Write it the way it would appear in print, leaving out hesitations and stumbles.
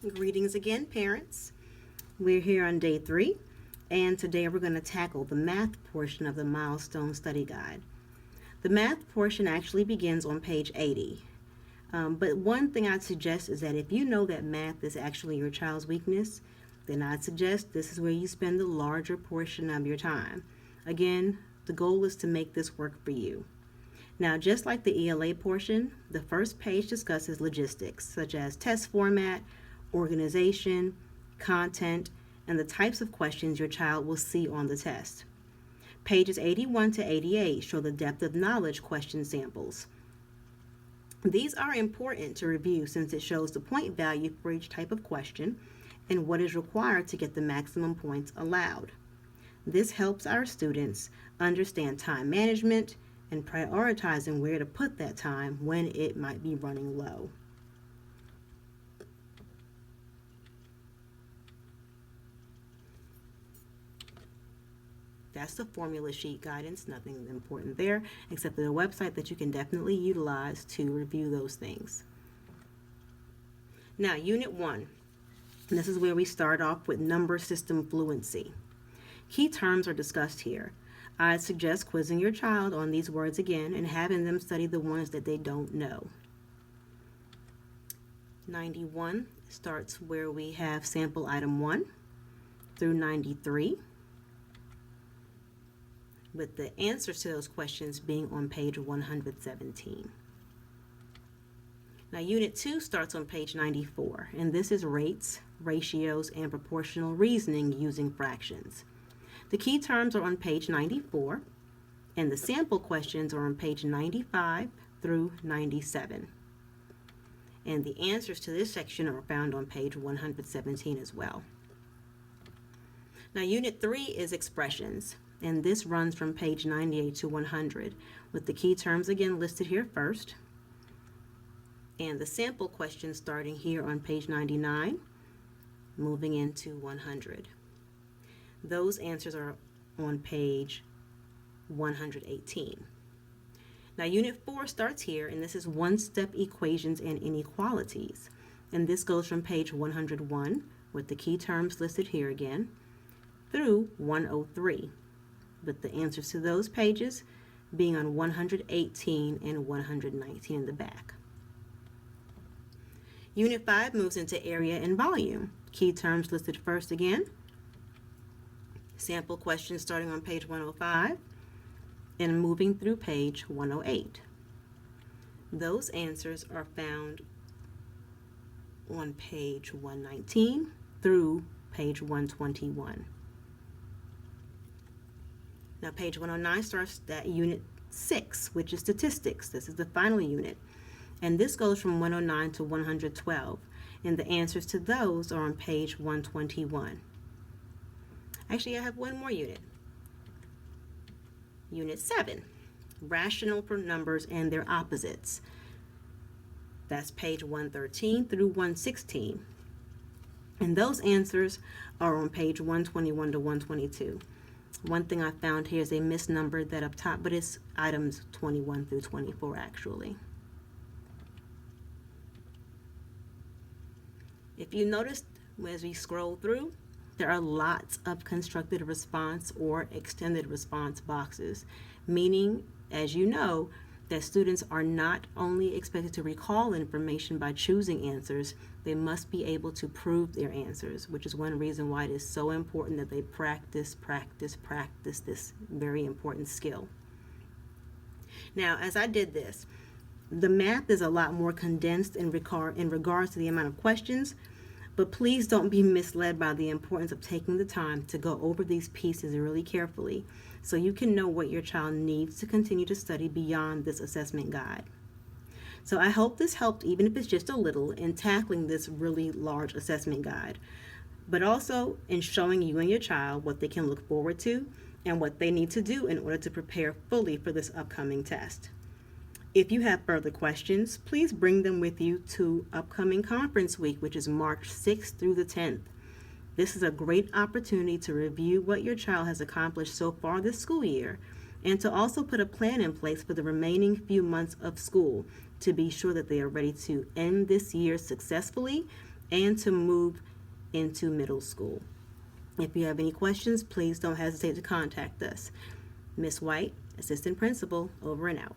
Greetings again, parents. We're here on day 3, and today we're going to tackle the math portion of the Milestone Study Guide. The math portion actually begins on page 80. But one thing I'd suggest is that if you know that math is actually your child's weakness, then I'd suggest this is where you spend the larger portion of your time. Again, the goal is to make this work for you. Now, just like the ELA portion, the first page discusses logistics, such as test format, organization, content, and the types of questions your child will see on the test. Pages 81 to 88 show the depth of knowledge question samples. These are important to review since it shows the point value for each type of question and what is required to get the maximum points allowed. This helps our students understand time management and prioritizing where to put that time when it might be running low. That's the formula sheet guidance, nothing important there, except for the website that you can definitely utilize to review those things. Now, Unit 1. This is where we start off with number system fluency. Key terms are discussed here. I'd suggest quizzing your child on these words again and having them study the ones that they don't know. 91 starts where we have sample item 1 through 93, with the answers to those questions being on page 117. Now, Unit 2 starts on page 94, and this is rates, ratios, and proportional reasoning using fractions. The key terms are on page 94, and the sample questions are on page 95 through 97. And the answers to this section are found on page 117 as well. Now, Unit 3 is expressions, and this runs from page 98 to 100, with the key terms again listed here first, and the sample questions starting here on page 99, moving into 100. Those answers are on page 118. Now, Unit 4 starts here, and this is one-step equations and inequalities. And this goes from page 101, with the key terms listed here again, through 103, with the answers to those pages being on 118 and 119 in the back. Unit 5 moves into area and volume. Key terms listed first again. Sample questions starting on page 105 and moving through page 108. Those answers are found on page 119 through page 121. Now, page 109 starts at Unit 6, which is statistics. This is the final unit. And this goes from 109 to 112. And the answers to those are on page 121. Actually, I have one more unit. Unit 7, rational numbers and their opposites. That's page 113 through 116. And those answers are on page 121 to 122. One thing I found here is they misnumbered that up top, but it's items 21 through 24 actually. If you noticed as we scroll through, there are lots of constructed response or extended response boxes, meaning, as you know, that students are not only expected to recall information by choosing answers, they must be able to prove their answers, which is one reason why it is so important that they practice this very important skill. Now, as I did this, the math is a lot more condensed in regards to the amount of questions, but please don't be misled by the importance of taking the time to go over these pieces really carefully so you can know what your child needs to continue to study beyond this assessment guide. So I hope this helped, even if it's just a little, in tackling this really large assessment guide, but also in showing you and your child what they can look forward to and what they need to do in order to prepare fully for this upcoming test. If you have further questions, please bring them with you to upcoming conference week, which is March 6th through the 10th. This is a great opportunity to review what your child has accomplished so far this school year, and to also put a plan in place for the remaining few months of school to be sure that they are ready to end this year successfully and to move into middle school. If you have any questions, please don't hesitate to contact us. Miss White, Assistant Principal, over and out.